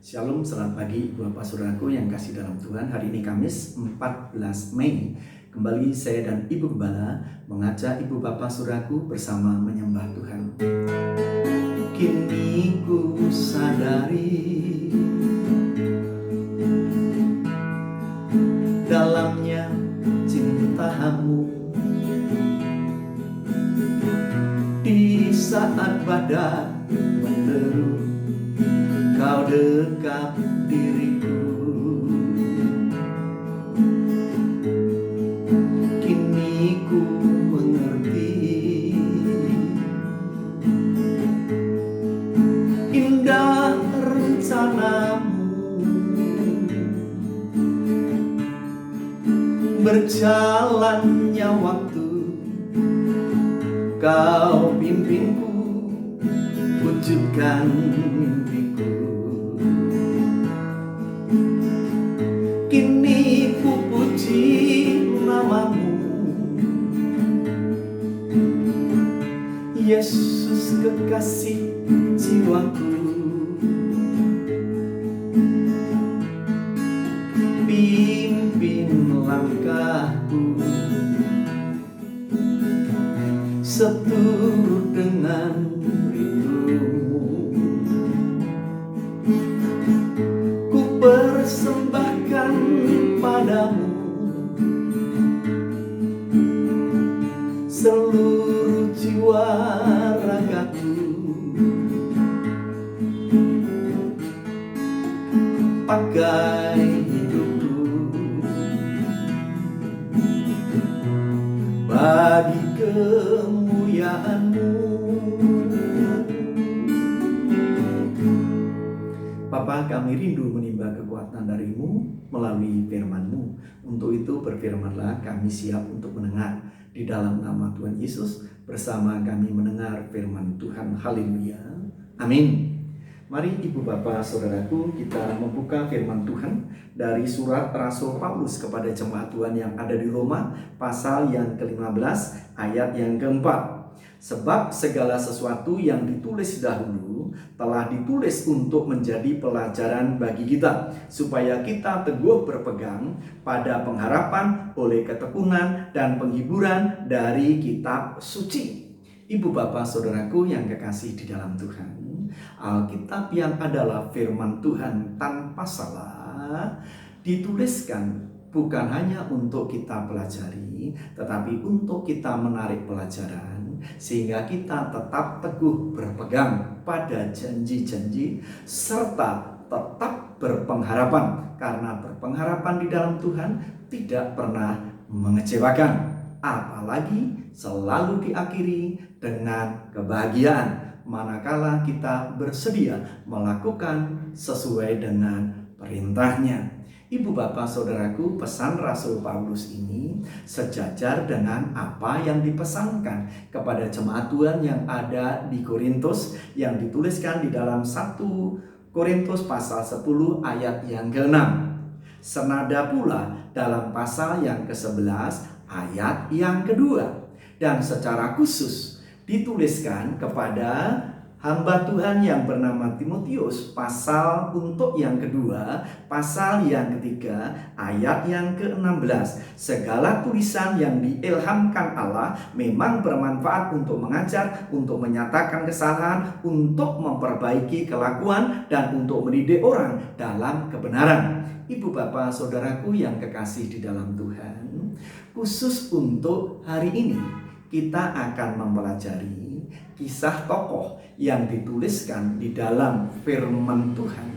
Shalom, selamat pagi Bapak Saudaraku yang kasih dalam Tuhan. Hari ini Kamis 14 Mei. Kembali saya dan Ibu Gembala mengajak Ibu Bapak Saudaraku bersama menyembah Tuhan. Kini ku sadari dalamnya cintamu, di saat badai menderu Kau dekat diriku. Kini ku mengerti indah rencanamu, berjalannya waktu Kau pimpinku wujudkan mimpiku. Kini ku puji namamu, Yesus kekasih jiwaku. Pimpin langkahku seturut dengan rindumu. Ku persembahkan padamu seluruh jiwa ragaku. Pakai hidupku bagi kemuliaan-Mu. Bapa, kami rindu menimba kekuatan dari-Mu melalui firman-Mu. Untuk itu berfirmanlah, kami siap untuk mendengar. Di dalam nama Tuhan Yesus, bersama kami mendengar firman Tuhan. Haleluya. Amin. Mari Ibu Bapak Saudaraku, kita membuka firman Tuhan dari surat Rasul Paulus kepada jemaat Tuhan yang ada di Roma, pasal yang ke-15, ayat yang ke-4. Sebab segala sesuatu yang ditulis dahulu telah ditulis untuk menjadi pelajaran bagi kita, supaya kita teguh berpegang pada pengharapan oleh ketekunan dan penghiburan dari kitab suci. Ibu Bapak Saudaraku yang kekasih di dalam Tuhan, Alkitab yang adalah firman Tuhan tanpa salah dituliskan bukan hanya untuk kita pelajari, tetapi untuk kita menarik pelajaran, sehingga kita tetap teguh berpegang pada janji-janji serta tetap berpengharapan, karena berpengharapan di dalam Tuhan tidak pernah mengecewakan, apalagi selalu diakhiri dengan kebahagiaan manakala kita bersedia melakukan sesuai dengan perintahnya. Ibu Bapak Saudaraku, pesan Rasul Paulus ini sejajar dengan apa yang dipesankan kepada jemaat Tuhan yang ada di Korintus, yang dituliskan di dalam 1 Korintus pasal 10 ayat yang ke-6. Senada pula dalam pasal yang ke-11 ayat yang kedua. Dan secara khusus dituliskan kepada hamba Tuhan yang bernama Timotius, pasal untuk yang kedua, pasal yang ketiga, ayat yang ke-16. Segala tulisan yang diilhamkan Allah memang bermanfaat untuk mengajar, untuk menyatakan kesalahan, untuk memperbaiki kelakuan, dan untuk mendidik orang dalam kebenaran. Ibu Bapak Saudaraku yang kekasih di dalam Tuhan, khusus untuk hari ini kita akan mempelajari kisah tokoh yang dituliskan di dalam firman Tuhan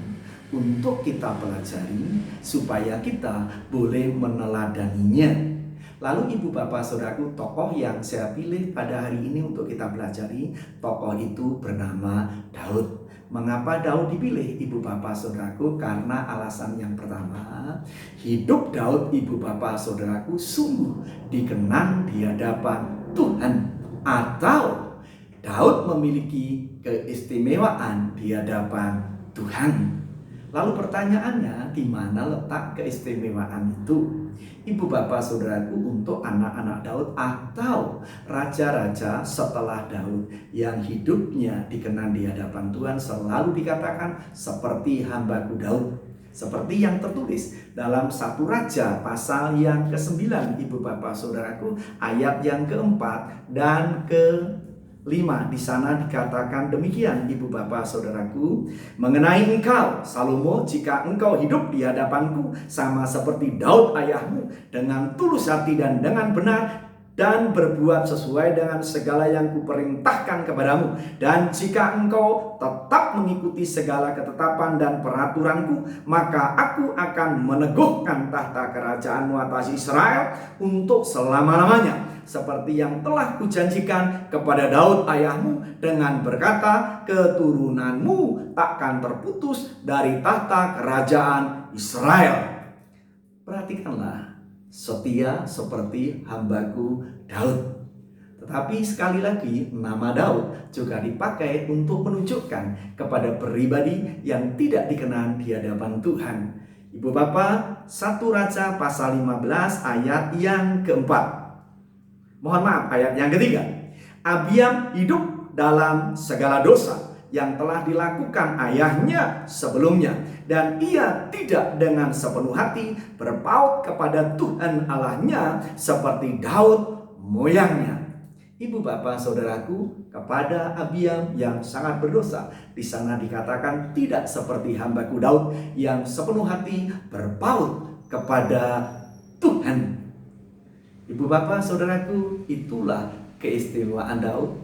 untuk kita pelajari supaya kita boleh meneladaninya. Lalu Ibu Bapak Saudaraku, tokoh yang saya pilih pada hari ini untuk kita pelajari, tokoh itu bernama Daud. Mengapa Daud dipilih, Ibu Bapak Saudaraku? Karena alasan yang pertama, hidup Daud, Ibu Bapak Saudaraku, sungguh dikenang di hadapan Tuhan, atau Daud memiliki keistimewaan di hadapan Tuhan. Lalu pertanyaannya, di mana letak keistimewaan itu? Ibu bapak saudaraku, untuk anak-anak Daud atau raja-raja setelah Daud yang hidupnya dikenang di hadapan Tuhan selalu dikatakan seperti hambaku Daud. Seperti yang tertulis dalam 1 Raja pasal yang ke-9, ibu bapak saudaraku, ayat yang ke-4 dan ke-5. Di sana dikatakan demikian, ibu bapak saudaraku, mengenai engkau Salomo, jika engkau hidup di hadapanku sama seperti Daud ayahmu, dengan tulus hati dan dengan benar, dan berbuat sesuai dengan segala yang kuperintahkan kepadamu. Dan jika engkau tetap mengikuti segala ketetapan dan peraturanku, maka aku akan meneguhkan tahta kerajaanmu atas Israel untuk selama-lamanya, seperti yang telah kujanjikan kepada Daud ayahmu, dengan berkata, keturunanmu takkan terputus dari tahta kerajaan Israel. Perhatikanlah, setia seperti hambaku Daud. Tetapi sekali lagi, nama Daud juga dipakai untuk menunjukkan kepada pribadi yang tidak dikenal di hadapan Tuhan. Ibu bapak, 1 Raja pasal 15 ayat yang keempat. Mohon maaf, ayat yang ketiga. Abiam hidup dalam segala dosa yang telah dilakukan ayahnya sebelumnya, dan ia tidak dengan sepenuh hati berpaut kepada Tuhan Allahnya seperti Daud moyangnya. Ibu bapak saudaraku, kepada Abiam yang sangat berdosa, di sana dikatakan tidak seperti hambaku Daud yang sepenuh hati berpaut kepada Tuhan. Ibu bapak saudaraku, itulah keistimewaan Daud.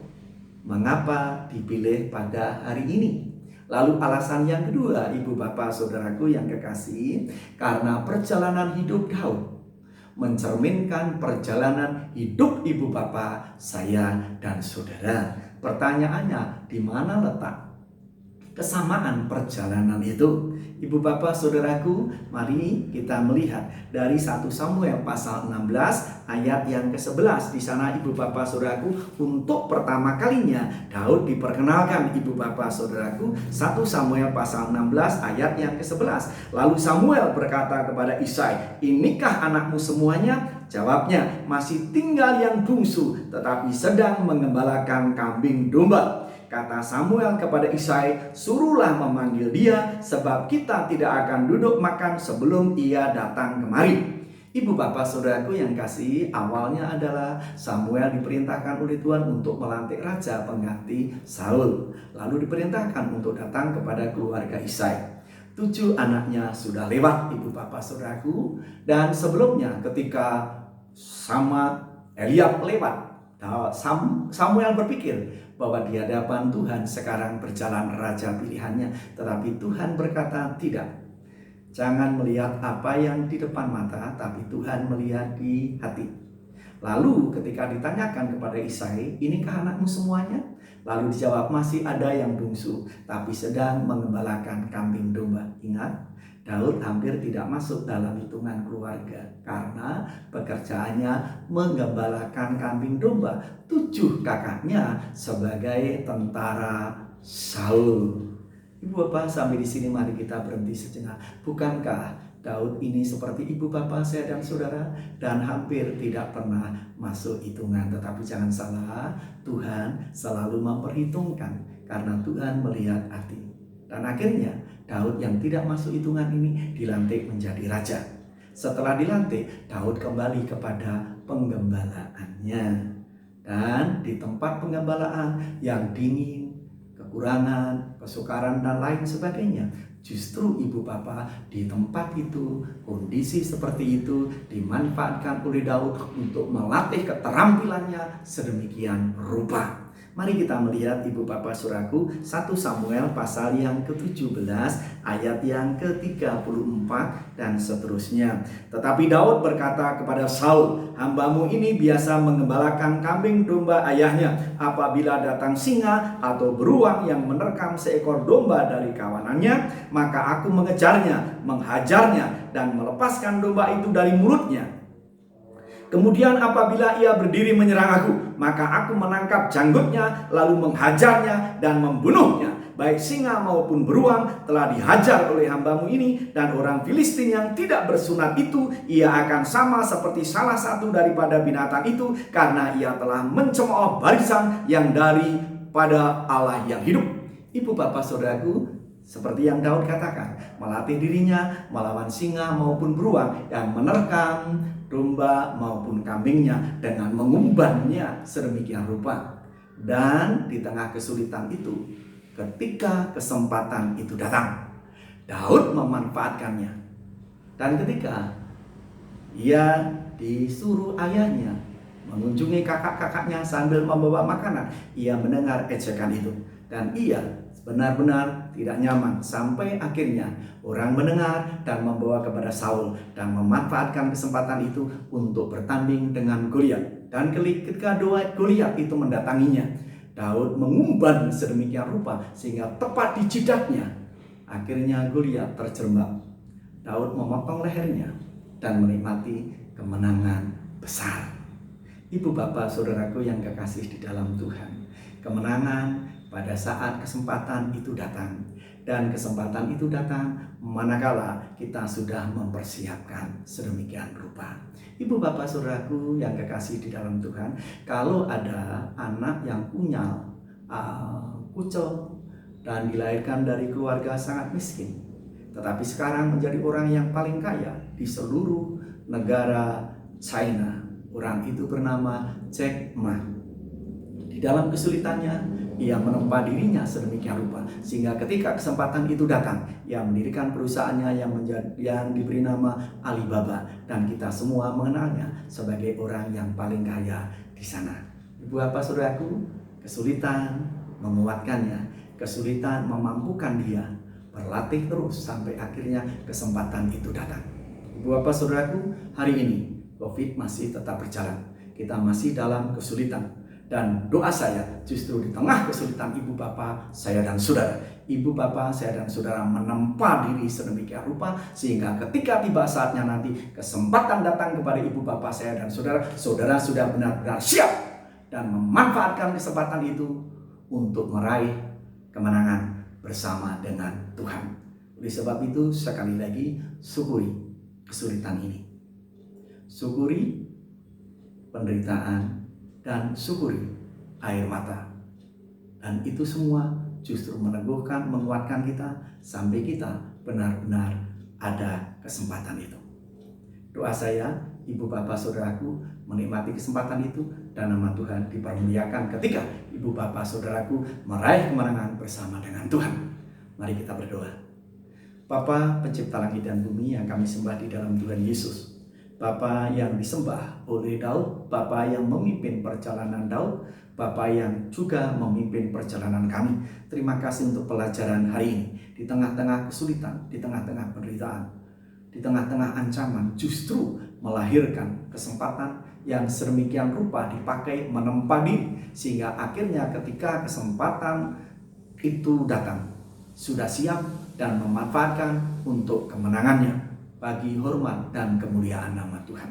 Mengapa dipilih pada hari ini? Lalu alasan yang kedua, ibu bapak saudaraku yang kekasih, karena perjalanan hidup Daud mencerminkan perjalanan hidup ibu bapak, saya dan saudara. Pertanyaannya, di mana letak kesamaan perjalanan itu? Ibu bapak saudaraku, mari kita melihat dari 1 Samuel pasal 16 ayat yang ke-11. Di sana ibu bapak saudaraku, untuk pertama kalinya Daud diperkenalkan. Ibu bapak saudaraku, 1 Samuel pasal 16 ayat yang ke-11. Lalu Samuel berkata kepada Isai, inikah anakmu semuanya? Jawabnya, masih tinggal yang bungsu, tetapi sedang mengembalakan kambing domba. Kata Samuel kepada Isai, suruhlah memanggil dia, sebab kita tidak akan duduk makan sebelum ia datang kemari. Ibu bapak saudaraku yang kasih, awalnya adalah Samuel diperintahkan oleh Tuhan untuk melantik raja pengganti Saul. Lalu diperintahkan untuk datang kepada keluarga Isai. 7 anaknya sudah lewat, ibu bapak saudaraku. Dan sebelumnya ketika sama Eliab lewat, Samuel berpikir bahwa di hadapan Tuhan sekarang berjalan raja pilihannya. Tetapi Tuhan berkata, tidak. Jangan melihat apa yang di depan mata, tapi Tuhan melihat di hati. Lalu ketika ditanyakan kepada Isai, inikah anakmu semuanya? Lalu dijawab, masih ada yang bungsu, tapi sedang mengembalakan kambing domba. Ingat, Daud hampir tidak masuk dalam hitungan keluarga karena pekerjaannya menggembalakan kambing domba. 7 kakaknya sebagai tentara Saul. Ibu bapak, sampai di sini mari kita berhenti sejenak. Bukankah Daud ini seperti ibu bapak saya dan saudara, dan hampir tidak pernah masuk hitungan? Tetapi jangan salah, Tuhan selalu memperhitungkan karena Tuhan melihat hati. Dan akhirnya Daud yang tidak masuk hitungan ini dilantik menjadi raja. Setelah dilantik, Daud kembali kepada penggembalaannya. Dan di tempat penggembalaan yang dingin, kekurangan, kesukaran dan lain sebagainya, justru ibu bapak di tempat itu, kondisi seperti itu dimanfaatkan oleh Daud untuk melatih keterampilannya sedemikian rupa. Mari kita melihat ibu bapak saudaraku, 1 Samuel pasal yang ke-17 ayat yang ke-34 dan seterusnya. Tetapi Daud berkata kepada Saul, hambamu ini biasa mengembalakan kambing domba ayahnya. Apabila datang singa atau beruang yang menerkam seekor domba dari kawanannya, maka aku mengejarnya, menghajarnya, dan melepaskan domba itu dari mulutnya. Kemudian apabila ia berdiri menyerang aku, maka aku menangkap janggutnya, lalu menghajarnya dan membunuhnya. baik singa maupun beruang telah dihajar oleh hamba-Mu ini, dan orang Filistin yang tidak bersunat itu, ia akan sama seperti salah satu daripada binatang itu, karena ia telah mencemooh barisan yang daripada Allah yang hidup. Ibu bapak saudaraku, seperti yang Daud katakan, melatih dirinya melawan singa maupun beruang yang menerkam domba maupun kambingnya dengan mengumbannya sedemikian rupa. Dan di tengah kesulitan itu, ketika kesempatan itu datang, Daud memanfaatkannya. Dan ketika ia disuruh ayahnya mengunjungi kakak-kakaknya sambil membawa makanan, ia mendengar ejekan itu. Dan ia benar-benar tidak nyaman, sampai akhirnya orang mendengar dan membawa kepada Saul dan memanfaatkan kesempatan itu untuk bertanding dengan Goliat. Dan ketika Goliat itu mendatanginya, Daud mengumban sedemikian rupa sehingga tepat di jidatnya. Akhirnya Goliat terjerembab. Daud memotong lehernya dan menikmati kemenangan besar. Ibu bapak saudaraku yang kekasih di dalam Tuhan, kemenangan pada saat kesempatan itu datang. Dan kesempatan itu datang manakala kita sudah mempersiapkan sedemikian rupa. Ibu bapak saudaraku yang kekasih di dalam Tuhan, kalau ada anak yang punya kucel dan dilahirkan dari keluarga sangat miskin, tetapi sekarang menjadi orang yang paling kaya di seluruh negara China, orang itu bernama Jack Ma. Di dalam kesulitannya, ia menempa dirinya sedemikian rupa sehingga ketika kesempatan itu datang, ia mendirikan perusahaannya yang diberi nama Alibaba, dan kita semua mengenalnya sebagai orang yang paling kaya di sana. Ibu bapak saudaraku, kesulitan menguatkannya, kesulitan memampukan dia berlatih terus sampai akhirnya kesempatan itu datang. Ibu bapak saudaraku, hari ini COVID masih tetap berjalan, kita masih dalam kesulitan. Dan doa saya justru di tengah kesulitan ibu bapak saya dan saudara, ibu bapak saya dan saudara menempa diri sedemikian rupa sehingga ketika tiba saatnya nanti kesempatan datang kepada ibu bapak saya dan saudara, saudara sudah benar-benar siap dan memanfaatkan kesempatan itu untuk meraih kemenangan bersama dengan Tuhan. Oleh sebab itu, sekali lagi syukuri kesulitan ini, syukuri penderitaan, dan syukuri air mata. Dan itu semua justru meneguhkan, menguatkan kita sampai kita benar-benar ada kesempatan itu. Doa saya, ibu bapak saudaraku menikmati kesempatan itu dan nama Tuhan dipermuliakan ketika ibu bapak saudaraku meraih kemenangan bersama dengan Tuhan. Mari kita berdoa. Bapa pencipta langit dan bumi yang kami sembah di dalam Tuhan Yesus, Bapa yang disembah oleh Daud, Bapa yang memimpin perjalanan Daud, Bapa yang juga memimpin perjalanan kami. Terima kasih untuk pelajaran hari ini. Di tengah-tengah kesulitan, di tengah-tengah penderitaan, di tengah-tengah ancaman, justru melahirkan kesempatan yang sedemikian rupa dipakai menempa diri, sehingga akhirnya ketika kesempatan itu datang, sudah siap dan memanfaatkan untuk kemenangannya. Bagi hormat dan kemuliaan nama Tuhan.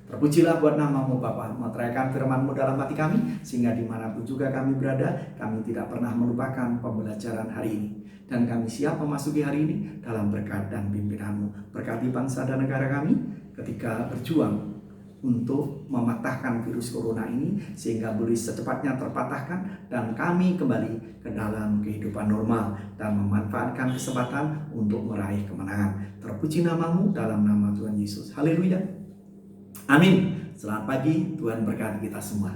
Terpujilah buat nama-Mu Bapa, meteraikan firman-Mu dalam hati kami, sehingga dimanapun juga kami berada, kami tidak pernah melupakan pembelajaran hari ini. Dan kami siap memasuki hari ini dalam berkat dan pimpinan-Mu. Berkati bangsa dan negara kami ketika berjuang untuk mematahkan virus corona ini, sehingga boleh secepatnya terpatahkan dan kami kembali ke dalam kehidupan normal dan memanfaatkan kesempatan untuk meraih kemenangan. Terpuji nama-Mu dalam nama Tuhan Yesus. Haleluya. Amin. Selamat pagi, Tuhan berkati kita semua.